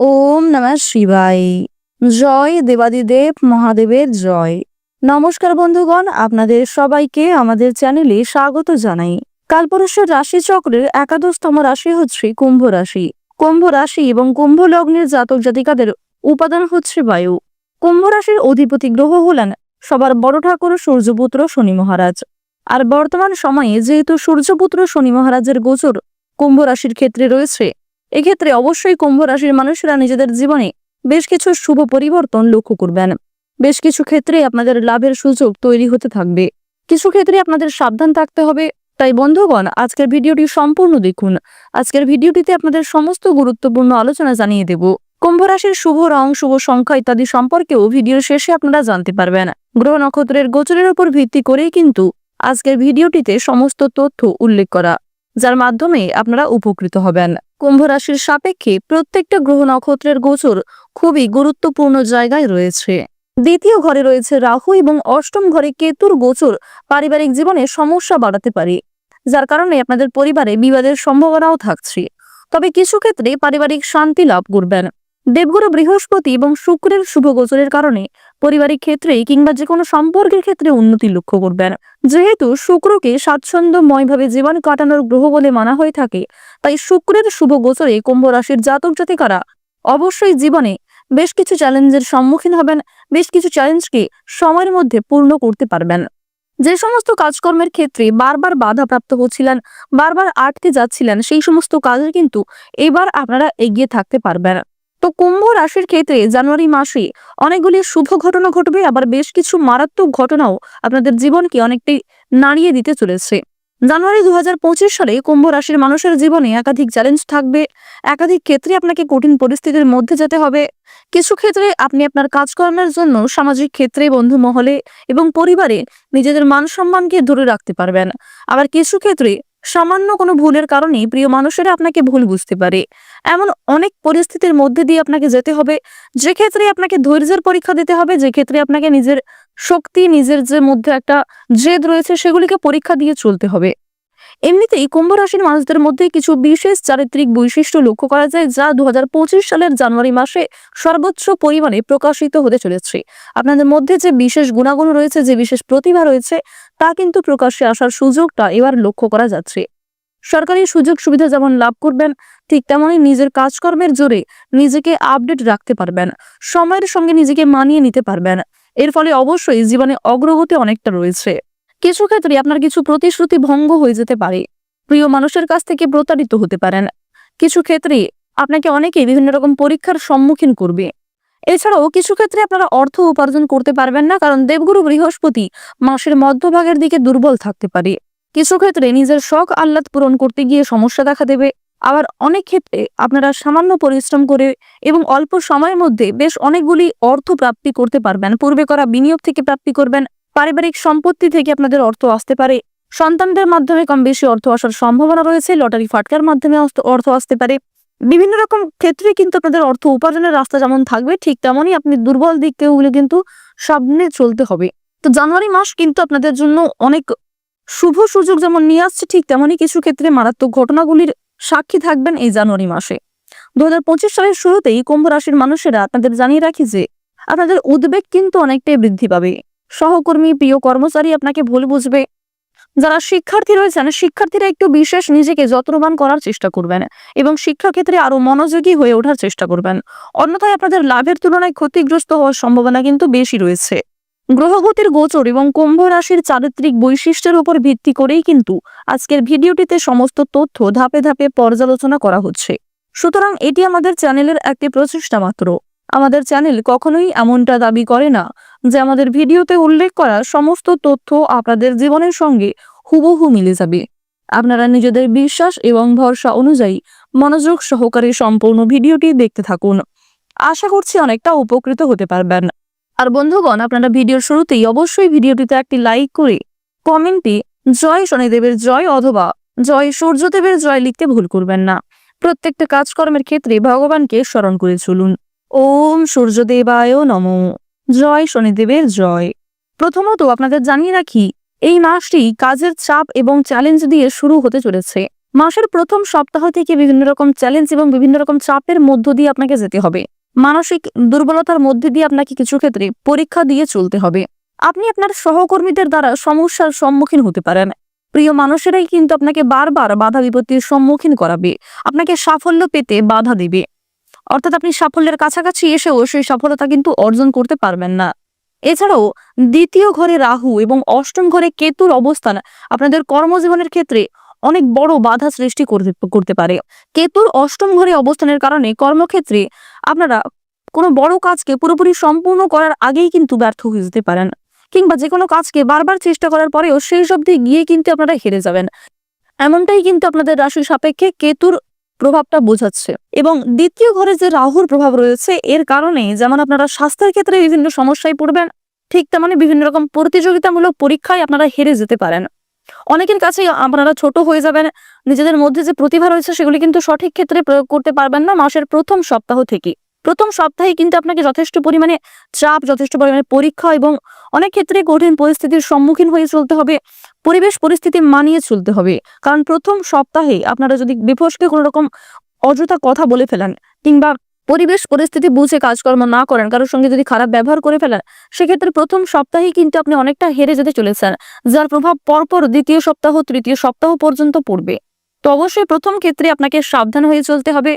ওম নমঃ শিবায়। জয় দেবাদিদেব মহাদেবের জয়। নমস্কার বন্ধুগণ, আপনাদের সবাইকে আমাদের চ্যানেলে স্বাগত জানাই। কালপুরুষের রাশি চক্রের একাদশতম রাশি হচ্ছে কুম্ভ রাশি। কুম্ভ রাশি এবং কুম্ভ লগ্নের জাতক জাতিকাদের উপাদান হচ্ছে বায়ু। কুম্ভ রাশির অধিপতি গ্রহ হলেন সবার বড় ঠাকুর সূর্যপুত্র শনি মহারাজ। আর বর্তমান সময়ে যেহেতু সূর্যপুত্র শনি মহারাজের গোচর কুম্ভ রাশির ক্ষেত্রে রয়েছে, এক্ষেত্রে অবশ্যই কুম্ভ রাশির মানুষেরা নিজেদের জীবনে বেশ কিছু শুভ পরিবর্তন লক্ষ্য করবেন। বেশ কিছু ক্ষেত্রে আপনাদের লাভের সুযোগ তৈরি হতে থাকবে, কিছু ক্ষেত্রে আপনাদের সাবধান থাকতে হবে। তাই বন্ধুগণ, আজকের ভিডিওটি সম্পূর্ণ দেখুন। আজকের ভিডিওটিতে আপনাদের সমস্ত গুরুত্বপূর্ণ আলোচনা জানিয়ে দেব। কুম্ভ রাশির শুভ রং, শুভ সংখ্যা ইত্যাদি সম্পর্কেও ভিডিওর শেষে আপনারা জানতে পারবেন। গ্রহ নক্ষত্রের গোচরের উপর ভিত্তি করেই কিন্তু আজকের ভিডিওটিতে সমস্ত তথ্য উল্লেখ করা, যার মাধ্যমে আপনারা উপকৃত হবেন। কুম্ভ রাশির সাপেক্ষে প্রত্যেকটা গ্রহ নক্ষত্রের গোচর খুবই গুরুত্বপূর্ণ জায়গায় রয়েছে। দ্বিতীয় ঘরে রয়েছে রাহু এবং অষ্টম ঘরে কেতুর গোচর পারিবারিক জীবনে সমস্যা বাড়াতে পারে, যার কারণে আপনাদের পরিবারে বিবাদের সম্ভাবনাও থাকছে। তবে কিছু ক্ষেত্রে পারিবারিক শান্তি লাভ করবেন। দেবগুরু বৃহস্পতি এবং শুক্রের শুভ গোচরের কারণে পারিবারিক ক্ষেত্রে কিংবা যে কোনো সম্পর্কের ক্ষেত্রে উন্নতি লক্ষ্য করবেন। যেহেতু শুক্রকে স্বাচ্ছন্দ্যময়ভাবে জীবন কাটানোর গ্রহ বলে মানা হয়ে থাকে, তাই শুক্রের শুভ গোচরে কুম্ভ রাশির জাতক জাতিকারা অবশ্যই জীবনে বেশ কিছু চ্যালেঞ্জের সম্মুখীন হবেন। বেশ কিছু চ্যালেঞ্জকে সময়ের মধ্যে পূর্ণ করতে পারবেন। যে সমস্ত কাজকর্মের ক্ষেত্রে বারবার বাধাপ্রাপ্ত হচ্ছিলেন, বারবার আটকে যাচ্ছিলেন, সেই সমস্ত কাজে কিন্তু এবার আপনারা এগিয়ে থাকতে পারবেন। তো কুম্ভ রাশির ক্ষেত্রে জানুয়ারি মাসে অনেকগুলি শুভ ঘটনা ঘটবে, আবার বেশ কিছু মারাত্মক ঘটনাও আপনাদের জীবনকে অনেকটাই নাড়িয়ে দিতে চলেছে। জানুয়ারি 2025 সালে কুম্ভ রাশির মানুষের জীবনে একাধিক চ্যালেঞ্জ থাকবে। একাধিক ক্ষেত্রে আপনাকে কঠিন পরিস্থিতির মধ্যে যেতে হবে। কিছু ক্ষেত্রে আপনি আপনার কাজকর্মের জন্য সামাজিক ক্ষেত্রে, বন্ধু মহলে এবং পরিবারে নিজেদের মান সম্মানকে ধরে রাখতে পারবেন। আবার কিছু ক্ষেত্রে সামান্য কোনো ভুলের কারণে প্রিয় মানুষেরা আপনাকে ভুল বুঝতে পারে। এমন অনেক পরিস্থিতির মধ্যে দিয়ে আপনাকে যেতে হবে, যে ক্ষেত্রে আপনাকে ধৈর্যের পরীক্ষা দিতে হবে, যে ক্ষেত্রে আপনাকে নিজের শক্তি, নিজের যে মধ্যে একটা জেদ রয়েছে সেগুলিকে পরীক্ষা দিয়ে চলতে হবে। এমনিতেই কুম্ভ রাশির মানুষদের মধ্যে কিছু বিশেষ চারিত্রিক বৈশিষ্ট্য লক্ষ্য করা যায়, যা 2025 সালের জানুয়ারি মাসে সর্বোচ্চ পরিমাণে প্রকাশিত হতে চলেছে। আপনাদের মধ্যে যে বিশেষ গুণাগুণ রয়েছে, যে বিশেষ প্রতিভা রয়েছে, তা কিন্তু প্রকাশ্যে আসার সুযোগটা এবার লক্ষ্য করা যাচ্ছে। সরকারি সুযোগ সুবিধা যেমন লাভ করবেন, ঠিক তেমনই নিজের কাজকর্মের জোরে নিজেকে আপডেট রাখতে পারবেন, সময়ের সঙ্গে নিজেকে মানিয়ে নিতে পারবেন। এর ফলে অবশ্যই জীবনে অগ্রগতি অনেকটা রয়েছে। কিছু ক্ষেত্রে আপনার কিছু প্রতিশ্রুতি ভঙ্গ হয়ে যেতে পারে, প্রিয় মানুষের কাছ থেকে প্রতারিত হতে পারেন। কিছু ক্ষেত্রে আপনাকে অনেকেই বিভিন্ন রকম পরীক্ষার সম্মুখীন করবে। এছাড়াও কিছু ক্ষেত্রে আপনারা অর্থ উপার্জন করতে পারবেন না, কারণ দেবগুরু বৃহস্পতি মাসের মধ্যভাগের দিকে দুর্বল থাকতে পারে। কিছু ক্ষেত্রে নিজের শখ আহ্লাদ পূরণ করতে গিয়ে সমস্যা দেখা দেবে। আবার অনেক ক্ষেত্রে আপনারা সামান্য পরিশ্রম করে এবং অল্প সময়ের মধ্যে বেশ অনেকগুলি অর্থ প্রাপ্তি করতে পারবেন। পূর্বে করা বিনিয়োগ থেকে প্রাপ্তি করবেন, পারিবারিক সম্পত্তি থেকে আপনাদের অর্থ আসতে পারে, সন্তানদের মাধ্যমে কম বেশি অর্থ আসার সম্ভাবনা রয়েছে, লটারি ফাটকার মাধ্যমে অর্থ আসতে পারে। বিভিন্ন রকম ক্ষেত্রে কিন্তু আপনাদের অর্থ উপার্জনের রাস্তা যেমন থাকবে, ঠিক তেমনই আপনি দুর্বল দিকগুলো কিন্তু সামনে চলতে হবে। তো জানুয়ারি মাস কিন্তু আপনাদের জন্য অনেক শুভ সুযোগ যেমন নিয়ে আসছে, ঠিক তেমনই কিছু ক্ষেত্রে মারাত্মক ঘটনাগুলির সাক্ষী থাকবেন এই জানুয়ারি মাসে। 2025 সালের শুরুতেই কুম্ভ রাশির মানুষেরা আপনাদের জানিয়ে রাখি যে আপনাদের উদ্বেগ কিন্তু অনেকটাই বৃদ্ধি পাবে। সহকর্মী, প্রিয় কর্মচারী আপনাকে ভুল বুঝবে। যারা শিক্ষার্থী রয়েছেন, শিক্ষার্থীরা একটু বিশেষ নিজেকে যত্নবান করার চেষ্টা করবেন এবং শিক্ষাক্ষেত্রে আরো মনোযোগী হয়ে ওঠার চেষ্টা করবেন। অন্যথায় আপনাদের লাভের তুলনায় ক্ষতিগ্রস্ত হওয়ার সম্ভাবনা কিন্তু বেশি রয়েছে। গ্রহগতির গোচর এবং কুম্ভ রাশির চারিত্রিক বৈশিষ্ট্যের উপর ভিত্তি করেই কিন্তু আজকের ভিডিওটিতে সমস্ত তথ্য ধাপে ধাপে পর্যালোচনা করা হচ্ছে। সুতরাং এটি আমাদের চ্যানেলের একটি প্রচেষ্টা মাত্র। আমাদের চ্যানেল কখনোই এমনটা দাবি করে না যে আমাদের ভিডিওতে উল্লেখ করা সমস্ত তথ্য আপনাদের জীবনের সঙ্গে হুবহু মিলে যাবে। আপনারা নিজেদের বিশ্বাস এবং ভরসা অনুযায়ী মনোযোগ সহকারে সম্পূর্ণ ভিডিওটি দেখতে থাকুন। আশা করছি অনেকটা উপকৃত হতে পারবেন। আর বন্ধুগণ, আপনারা ভিডিওর শুরুতেই অবশ্যই ভিডিওটিতে একটি লাইক করে কমেন্টে জয় শনিদেবের জয় অথবা জয় সূর্যদেবের জয় লিখতে ভুল করবেন না। প্রত্যেকটা কাজকর্মের ক্ষেত্রে ভগবানকে স্মরণ করে চলুন। ওম সূর্যদেবায় নমঃ। জয় শনিদেবের জয়। প্রথমত আপনাদের জানিয়ে রাখি, এই মাসটি কাজের চাপ এবং চ্যালেঞ্জ দিয়ে শুরু হতে চলেছে। মাসের প্রথম সপ্তাহ থেকে বিভিন্ন রকম চ্যালেঞ্জ এবং বিভিন্ন রকম চাপের মধ্য দিয়ে আপনাকে যেতে হবে। মানসিক দুর্বলতার মধ্যে দিয়ে আপনাকে কিছু ক্ষেত্রে পরীক্ষা দিয়ে চলতে হবে। আপনি আপনার সহকর্মীদের দ্বারা সমস্যার সম্মুখীন হতে পারেন। প্রিয় মানুষেরাই কিন্তু আপনাকে বারবার বাধা বিপত্তির সম্মুখীন করাবে, আপনাকে সাফল্য পেতে বাধা দিবে। অর্থাৎ আপনি সাফল্যের কাছাকাছি এসেও সেই সফলতা কিন্তু অর্জন করতে পারবেন না। এছাড়াও দ্বিতীয় ঘরে রাহু এবং অষ্টম ঘরে কেতুর অবস্থান আপনাদের কর্মজীবনের ক্ষেত্রে অনেক বড় বাধা সৃষ্টি করতে পারে। কেতুর অষ্টম ঘরে অবস্থানের কারণে কর্মক্ষেত্রে আপনারা কোনো বড় কাজকে পুরোপুরি সম্পূর্ণ করার আগেই কিন্তু ব্যর্থ হয়ে যেতে পারেন, কিংবা যে কোনো কাজকে বারবার চেষ্টা করার পরেও শেষ অবধি গিয়ে কিন্তু আপনারা হেরে যাবেন। এমনটাই কিন্তু আপনাদের রাশি সাপেক্ষে কেতুর প্রভাবটা বোঝাচ্ছে। এবং দ্বিতীয় ঘরে যে রাহুর প্রভাব রয়েছে, এর কারণে যেমন আপনারা স্বাস্থ্যের ক্ষেত্রে বিভিন্ন সমস্যায় পড়বেন, ঠিক তেমনি বিভিন্ন রকম প্রতিযোগিতামূলক পরীক্ষায় আপনারা হেরে যেতে পারেন। অনেকের কাছেই আপনারা ছোট হয়ে যাবেন, নিজেদের মধ্যে যে প্রতিভা রয়েছে সেগুলি কিন্তু সঠিক ক্ষেত্রে প্রয়োগ করতে পারবেন না মাসের প্রথম সপ্তাহ থেকে। প্রথম সপ্তাহে কিন্তু আপনাকে যথেষ্ট পরিমাণে চাপ, যথেষ্ট পরিমাণে পরীক্ষা এবং অনেক ক্ষেত্রে কঠিন পরিস্থিতির সম্মুখীন হয়ে চলতে হবে, পরিবেশ পরিস্থিতি মানিয়ে চলতে হবে। কারণ প্রথম সপ্তাহে আপনারা যদি বিপক্ষে কোনো রকম অযথা কথা বলে ফেলেন, কিংবা পরিবেশ পরিস্থিতি বুঝে কাজকর্ম না করেন, কারোর সঙ্গে যদি খারাপ ব্যবহার করে ফেলেন, সেক্ষেত্রে প্রথম সপ্তাহেই কিন্তু আপনি অনেকটা হেরে যেতে চলেছেন, যার প্রভাব পরপর দ্বিতীয় সপ্তাহ, তৃতীয় সপ্তাহ পর্যন্ত পড়বে। তো অবশ্যই প্রথম ক্ষেত্রে আপনাকে সাবধান হয়ে চলতে হবে।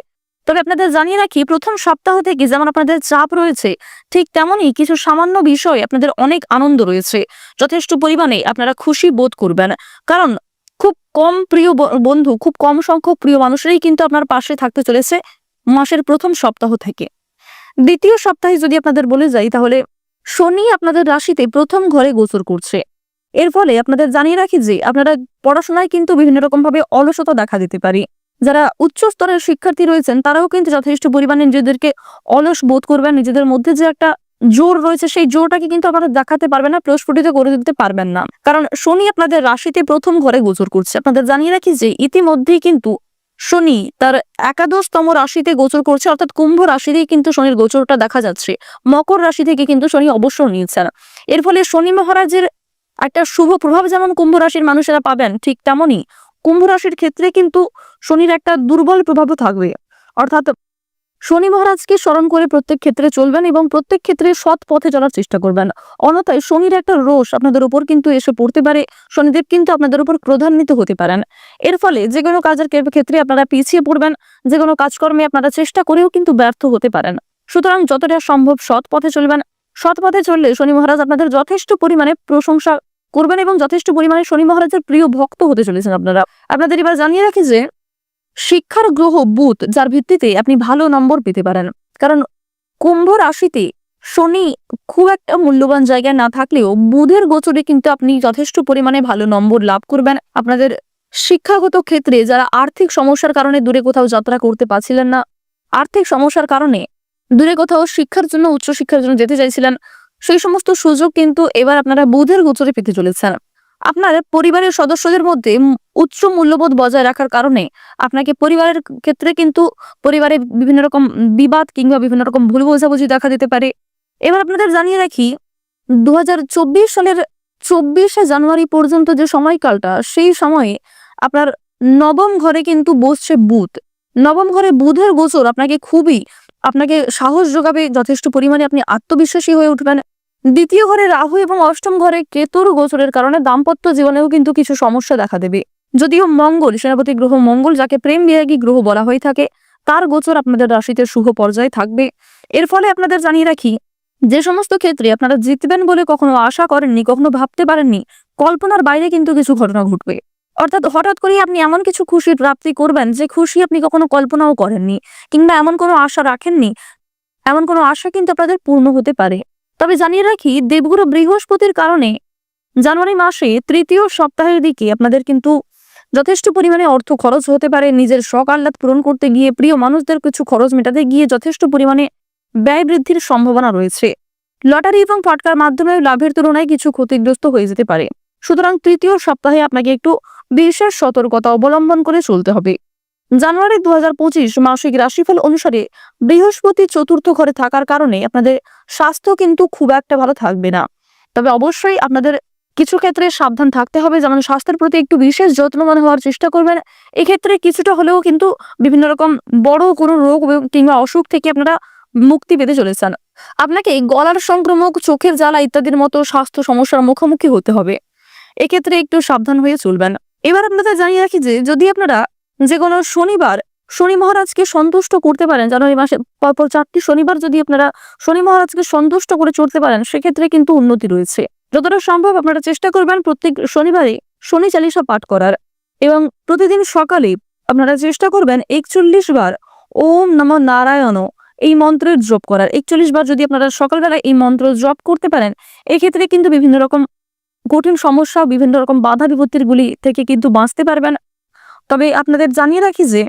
তবে আপনাদের জানিয়ে রাখি, প্রথম সপ্তাহ থেকে যেমন আপনাদের চাপ রয়েছে, ঠিক তেমনই কিছু সামান্য বিষয় আপনাদের অনেক আনন্দ রয়েছে। যথেষ্ট পরিমাণে আপনারা খুশি বোধ করবেন, কারণ খুব কম প্রিয় বন্ধু, খুব কম সংখ্যক প্রিয় মানুষেরাই কিন্তু আপনার পাশে থাকতে চলেছে মাসের প্রথম সপ্তাহ থেকে। দ্বিতীয় সপ্তাহে যদি আপনাদের বলে যাই, তাহলে শনি আপনাদের রাশিতে প্রথম ঘরে গোচর করছে। এর ফলে আপনাদের জানিয়ে রাখি যে আপনারা পড়াশোনায় কিন্তু বিভিন্ন রকম ভাবে অলসতা দেখা দিতে পারে। যারা উচ্চ স্তরের শিক্ষার্থী রয়েছেন তারাও কিন্তু যথেষ্ট পরিমাণে নিজেদেরকে অলস বোধ করবেন। নিজেদের মধ্যে যে একটা জোর রয়েছে, সেই জোরটাকে কিন্তু আপনারা দেখাতে পারবেন না, প্রস্ফুটিত করে দিতে পারবেন না, কারণ শনি আপনাদের রাশিতে প্রথম ঘরে গোচর করছে। আপনাদের জানিয়ে রাখি যে ইতিমধ্যেই কিন্তু শনি তার একাদশতম রাশিতে গোচর করছে, অর্থাৎ কুম্ভ রাশিতেই কিন্তু শনির গোচরটা দেখা যাচ্ছে। মকর রাশি থেকে কিন্তু শনি অবসর নিয়েছেন। এর ফলে শনি মহারাজের একটা শুভ প্রভাব যেমন কুম্ভ রাশির মানুষেরা পাবেন, ঠিক তেমনই কুম্ভ রাশির ক্ষেত্রে কিন্তু শনির একটা দুর্বল প্রভাবও থাকবে। অর্থাৎ শনি মহারাজকে স্মরণ করে প্রত্যেক ক্ষেত্রে চলবেন এবং প্রত্যেক ক্ষেত্রে সৎ পথে চলার চেষ্টা করবেন। অন্যথায় শনির একটা রোষ আপনাদের উপর কিন্তু এসে পড়তে পারে। শনিদেব কিন্তু আপনাদের উপর ক্রোধান্বিত হতে পারেন। এর ফলে যে কোনো কাজের ক্ষেত্রে আপনারা পিছিয়ে পড়বেন, যে কোনো কাজকর্মে আপনারা চেষ্টা করেও কিন্তু ব্যর্থ হতে পারেন। সুতরাং যতটা সম্ভব সৎ পথে চলবেন। সৎ পথে চললে শনি মহারাজ আপনাদের যথেষ্ট পরিমাণে প্রশংসা করবেন এবং যথেষ্ট পরিমাণে শনি মহারাজের প্রিয় ভক্ত হতে চলেছেন আপনারা। আপনাদের এবার জানিয়ে রাখি যে শিক্ষার গ্রহ বুধ, যার ভিত্তিতে আপনি ভালো নম্বর পেতে পারেন। কারণ কুম্ভ রাশিতে শনি খুব একটা মূল্যবান জায়গায় না থাকলেও বুধের গোচরে কিন্তু আপনি যথেষ্ট পরিমাণে ভালো নম্বর লাভ করবেন। আপনাদের শিক্ষাগত ক্ষেত্রে যারা আর্থিক সমস্যার কারণে দূরে কোথাও যাত্রা করতে পারছিলেন না, আর্থিক সমস্যার কারণে দূরে কোথাও শিক্ষার জন্য, উচ্চশিক্ষার জন্য যেতে চাইছিলেন, সেই সমস্ত সুযোগ কিন্তু এবার আপনারা বুধের গোচরে পেতে চলেছেন। আপনার পরিবারের সদস্যদের মধ্যে উচ্চ মূল্যবোধ বজায় রাখার কারণে আপনাকে পরিবারের ক্ষেত্রে কিন্তু পরিবারে বিভিন্ন রকম বিবাদ কিংবা বিভিন্ন রকম ভুল বোঝাবুঝি দেখা দিতে পারে। এবার আপনাদের জানিয়ে রাখি, 2024 সালের 24শে জানুয়ারি পর্যন্ত যে সময়কালটা, সেই সময়ে আপনার নবম ঘরে কিন্তু বসছে বুধ। নবম ঘরে বুধের গোচর আপনাকে সাহস যোগাবে, যথেষ্ট পরিমাণে আপনি আত্মবিশ্বাসী হয়ে উঠবেন। দ্বিতীয় ঘরে রাহু এবং অষ্টম ঘরে কেতুর গোচরের কারণে দাম্পত্য জীবনেও কিন্তু কিছু সমস্যা দেখা দেবে। যদিও মঙ্গল, সেনাপতি গ্রহ মঙ্গল, যাকে প্রেম বিরাগী গ্রহ বলা হয়ে থাকে, তার গোচর আপনাদের রাশিতে শুভ পর্যায়ে থাকবে। এর ফলে আপনাদের জানিয়ে রাখি, যে সমস্ত ক্ষেত্রে আপনারা জিতবেন বলে কখনো আশা করেননি, কখনো ভাবতে পারেননি, কল্পনার বাইরে কিন্তু কিছু ঘটনা ঘটবে। অর্থাৎ হঠাৎ করে আপনি এমন কিছু খুশির প্রাপ্তি করবেন যে খুশি আপনি কখনো কল্পনাও করেননি, কিংবা এমন কোনো আশা রাখেননি, এমন কোনো আশা কিন্তু আপনাদের পূর্ণ হতে পারে। তবে জানিয়ে রাখি, দেবগুরু বৃহস্পতির কারণে জানুয়ারি মাসে তৃতীয় সপ্তাহের দিকে আপনাদের কিন্তু যথেষ্ট পরিমাণে অর্থ খরচ হতে পারে। নিজের শখ আহ্লাদ পূরণ করতে গিয়ে, প্রিয় মানুষদের কিছু খরচ মেটাতে গিয়ে যথেষ্ট পরিমাণে ব্যয় বৃদ্ধির সম্ভাবনা রয়েছে। লটারি এবং ফাটকার মাধ্যমে লাভের তুলনায় কিছু ক্ষতিগ্রস্ত হয়ে যেতে পারে। সুতরাং তৃতীয় সপ্তাহে আপনাকে একটু বিশেষ সতর্কতা অবলম্বন করে চলতে হবে। জানুয়ারি 2025 মাসিক রাশিফল অনুসারে বৃহস্পতি চতুর্থ ঘরে থাকার কারণে আপনাদের স্বাস্থ্য কিন্তু খুব একটা ভালো থাকবে না। তবে অবশ্যই আপনাদের কিছু ক্ষেত্রে সাবধান থাকতে হবে, যেমন স্বাস্থ্যের প্রতি একটু বিশেষ যত্নবান হওয়ার চেষ্টা করবেন। এক্ষেত্রে কিছুটা হলেও কিন্তু বিভিন্ন রকম বড় কোনো রোগ কিংবা অসুখ থেকে আপনারা মুক্তি পেতে চলেছেন। আপনাকে গলার সংক্রমক, চোখের জ্বালা ইত্যাদির মতো স্বাস্থ্য সমস্যার মুখোমুখি হতে হবে। এক্ষেত্রে একটু সাবধান হয়ে চলবেন। এবার আপনাদের জানিয়ে রাখি যে যদি আপনারা যে কোনো শনিবার শনি মহারাজকে সন্তুষ্ট করতে পারেন, জানুয়ারি মাসে পরপর 4টি শনিবার যদি আপনারা শনি মহারাজকে সন্তুষ্ট করে চলতে পারেন, সেক্ষেত্রে কিন্তু উন্নতি রয়েছে। যতটা সম্ভব আপনারা চেষ্টা করবেন প্রত্যেক শনিবারে শনি চালিসা পাঠ করার, এবং প্রতিদিন সকালে আপনারা চেষ্টা করবেন 41 বার ওম নমঃ নারায়ণ এই মন্ত্রের জপ করার। 41 বার যদি আপনারা সকালবেলা এই মন্ত্র জপ করতে পারেন, এক্ষেত্রে কিন্তু বিভিন্ন রকম কঠিন সমস্যা, বিভিন্ন রকম বাধা বিপত্তির গুলি থেকে কিন্তু বাঁচতে পারবেন। তবে আপনাদের জানিয়ে রাখি যে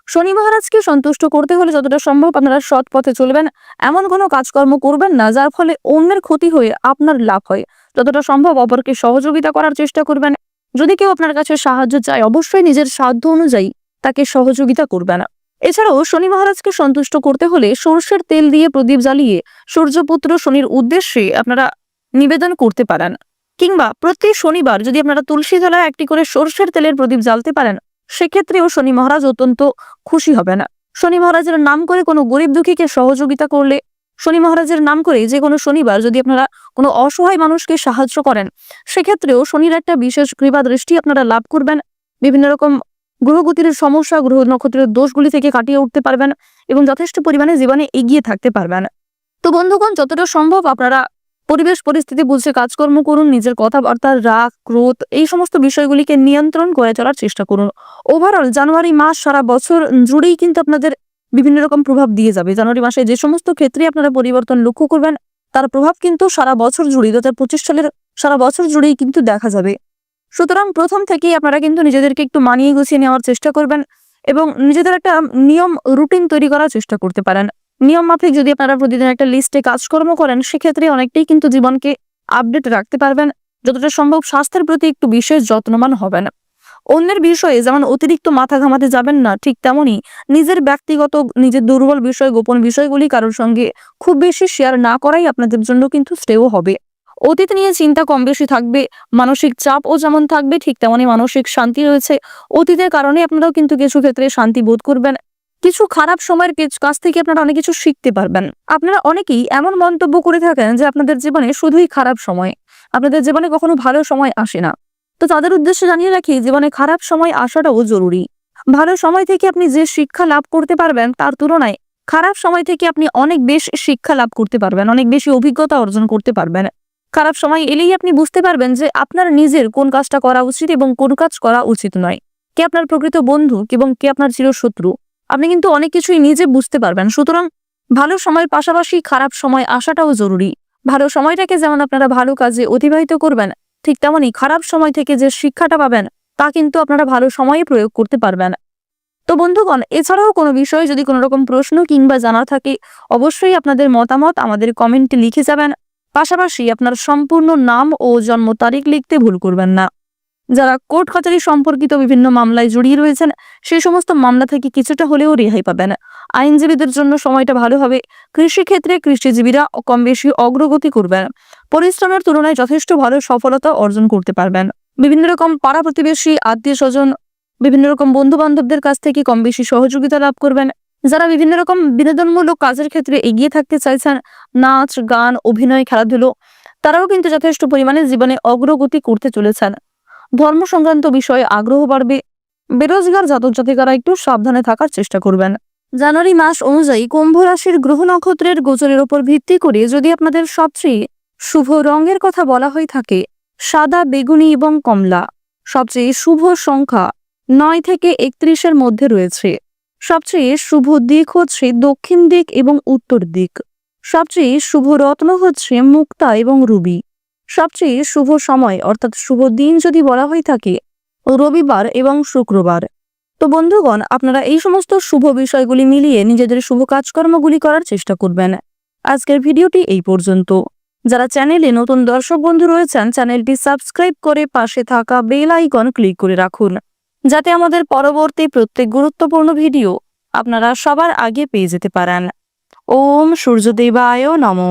শনি মহারাজকে সন্তুষ্ট করতে হলে যতটা সম্ভব আপনারা সৎ পথে চলবেন। এমন কোনো কাজকর্ম করবেন না যার ফলে অন্যের ক্ষতি হয়ে আপনার লাভ হয়। যতটা সম্ভব অপরকে সহযোগিতা করার চেষ্টা করবেন। যদি কেউ আপনার কাছে সাহায্য চায়, অবশ্যই নিজের সাধ্য অনুযায়ী তাকে সহযোগিতা করবেন। এছাড়াও শনি মহারাজকে সন্তুষ্ট করতে হলে সরষের তেল দিয়ে প্রদীপ জ্বালিয়ে সূর্যপুত্র শনির উদ্দেশ্যে আপনারা নিবেদন করতে পারেন, কিংবা প্রতি শনিবার যদি আপনারা তুলসী তলায় একটি করে সরষের তেলের প্রদীপ জ্বালতে পারেন, সেক্ষেত্রেও শনি মহারাজ অত্যন্ত খুশি হবেন। শনি মহারাজের নাম করে কোনো গরিব দুঃখীকে সহযোগিতা করলে, শনি মহারাজের নাম করে যে কোনো শনিবার যদি আপনারা কোনো অসহায় মানুষকে সাহায্য করেন, সেক্ষেত্রেও শনির একটা বিশেষ কৃপা দৃষ্টি আপনারা লাভ করবেন। বিভিন্ন রকম গ্রহগতির সমস্যা, গ্রহ নক্ষত্রের দোষগুলি থেকে কাটিয়ে উঠতে পারবেন এবং যথেষ্ট পরিমাণে জীবনে এগিয়ে থাকতে পারবেন। তো বন্ধুগণ, যতটা সম্ভব আপনারা পরিবেশ পরিস্থিতি বুঝে কাজকর্ম করুন। নিজের কথাবার্তা, রাগ, ক্রোধ এই সমস্ত বিষয়গুলিকে নিয়ন্ত্রণ করে চলার চেষ্টা করুন। ওভারঅল জানুয়ারি মাস সারা বছর জুড়েই কিন্তু আপনাদের বিভিন্ন রকম প্রভাব দিয়ে যাবে। জানুয়ারি মাসে যে সমস্ত ক্ষেত্রে আপনারা পরিবর্তন লক্ষ্য করবেন, তার প্রভাব কিন্তু সারা বছর জুড়ে 2025 সালের সারা বছর জুড়েই কিন্তু দেখা যাবে। সুতরাং প্রথম থেকেই আপনারা কিন্তু নিজেদেরকে একটু মানিয়ে গুছিয়ে নেওয়ার চেষ্টা করবেন এবং নিজেদের একটা নিয়ম রুটিন তৈরি করার চেষ্টা করতে পারেন। নিয়ম মাফিক যদি আপনারা প্রতিদিন একটা লিস্টে কাজকর্ম করেন, সেক্ষেত্রে অনেকটাই কিন্তু জীবনকে আপডেট রাখতে পারবেন। যতটা সম্ভব স্বাস্থ্যের প্রতি একটু বিশেষ যত্নবান হবেন। অন্যের বিষয়ে যেমন অতিরিক্ত মাথা ঘামাতে যাবেন না, ঠিক তেমনি নিজের ব্যক্তিগত, নিজের দুর্বল বিষয়, গোপন বিষয়গুলি কারোর সঙ্গে খুব বেশি শেয়ার না করাই আপনাদের জন্য কিন্তু শ্রেয় হবে। অতীত নিয়ে চিন্তা কম বেশি থাকবে, মানসিক চাপও যেমন থাকবে, ঠিক তেমনি মানসিক শান্তি রয়েছে। অতীতের কারণে আপনারাও কিন্তু কিছু ক্ষেত্রে শান্তি বোধ করবেন। কিছু খারাপ সময়ের কাছ থেকে আপনারা অনেক কিছু শিখতে পারবেন। আপনারা অনেকেই এমন মন্তব্য করে থাকেন যে আপনাদের জীবনে শুধুই খারাপ সময়, আপনাদের জীবনে কখনো ভালো সময় আসে না। তো তাদের উদ্দেশ্যে জানিয়ে রাখি, জীবনে খারাপ সময় আসাটাও জরুরি। ভালো সময় থেকে আপনি যে শিক্ষা লাভ করতে পারবেন, তার তুলনায় খারাপ সময় থেকে আপনি অনেক বেশি শিক্ষা লাভ করতে পারবেন, অনেক বেশি অভিজ্ঞতা অর্জন করতে পারবেন। খারাপ সময় এলেই আপনি বুঝতে পারবেন যে আপনার নিজের কোন কাজটা করা উচিত এবং কোন কাজ করা উচিত নয়, কে আপনার প্রকৃত বন্ধু এবং কে আপনার চিরশত্রু। আপনি কিন্তু অনেক কিছুই নিজে বুঝতে পারবেন। সুতরাং ভালো সময়ের পাশাপাশি খারাপ সময় আসাটাও জরুরি। ভালো সময়টাকে যেমন আপনারা ভালো কাজে অতিবাহিত করবেন, ঠিক তেমনি খারাপ সময় থেকে যে শিক্ষাটা পাবেন, তা কিন্তু আপনারা ভালো সময়ে প্রয়োগ করতে পারবেন। তো বন্ধুগণ, এছাড়াও কোনো বিষয়ে যদি কোনো রকম প্রশ্ন কিংবা জানা থাকে, অবশ্যই আপনাদের মতামত আমাদের কমেন্টে লিখে যাবেন। পাশাপাশি আপনার সম্পূর্ণ নাম ও জন্ম তারিখ লিখতে ভুল করবেন না। যারা কোর্ট কাচারি সম্পর্কিত বিভিন্ন মামলায় জড়িয়ে রয়েছেন, সেই সমস্ত মামলা থেকে কিছুটা হলেও রেহাই পাবেন। আইনজীবীদের জন্য সময়টা ভালো হবে। কৃষিক্ষেত্রে কৃষিজীবীরা কম বেশি অগ্রগতি করবেন। পরিশ্রমের তুলনায় যথেষ্ট ভালো সফলতা অর্জন করতে পারবেন। বিভিন্ন রকম পাড়া প্রতিবেশী, আত্মীয় স্বজন, বিভিন্ন রকম বন্ধু বান্ধবদের কাছ থেকে কম বেশি সহযোগিতা লাভ করবেন। যারা বিভিন্ন রকম বিনোদনমূলক কাজের ক্ষেত্রে এগিয়ে থাকতে চাইছেন, নাচ, গান, অভিনয়, খেলাধুলো, তারাও কিন্তু যথেষ্ট পরিমাণে জীবনে অগ্রগতি করতে চলেছেন। ধর্ম সংক্রান্ত বিষয়ে আগ্রহ বাড়বে। বেরোজগার জাতক জাতিকারা একটু সাবধানে থাকার চেষ্টা করবেন। জানুয়ারি মাস অনুযায়ী কুম্ভ রাশির গ্রহ নক্ষত্রের গোচরের উপর ভিত্তি করে যদি আপনাদের সবচেয়ে শুভ রঙের কথা বলা হয়ে থাকে, সাদা, বেগুনি এবং কমলা। সবচেয়ে শুভ সংখ্যা 9 থেকে 31-এর মধ্যে রয়েছে। সবচেয়ে শুভ দিক হচ্ছে দক্ষিণ দিক এবং উত্তর দিক। সবচেয়ে শুভ রত্ন হচ্ছে মুক্তা এবং রুবি। সবচেয়ে শুভ সময় অর্থাৎ শুভ দিন যদি বলা হয়ে থাকে, রবিবার এবং শুক্রবার। তো বন্ধুগণ, আপনারা এই সমস্ত শুভ বিষয়গুলি মিলিয়ে নিজেদের শুভ কাজকর্মগুলি করার চেষ্টা করবেন। আজকের ভিডিওটি এই পর্যন্ত। যারা চ্যানেলে নতুন দর্শক বন্ধু রয়েছেন, চ্যানেলটি সাবস্ক্রাইব করে পাশে থাকা বেল আইকন ক্লিক করে রাখুন, যাতে আমাদের পরবর্তী প্রত্যেক গুরুত্বপূর্ণ ভিডিও আপনারা সবার আগে পেয়ে যেতে পারেন। ওম সূর্যদেবায় নমঃ।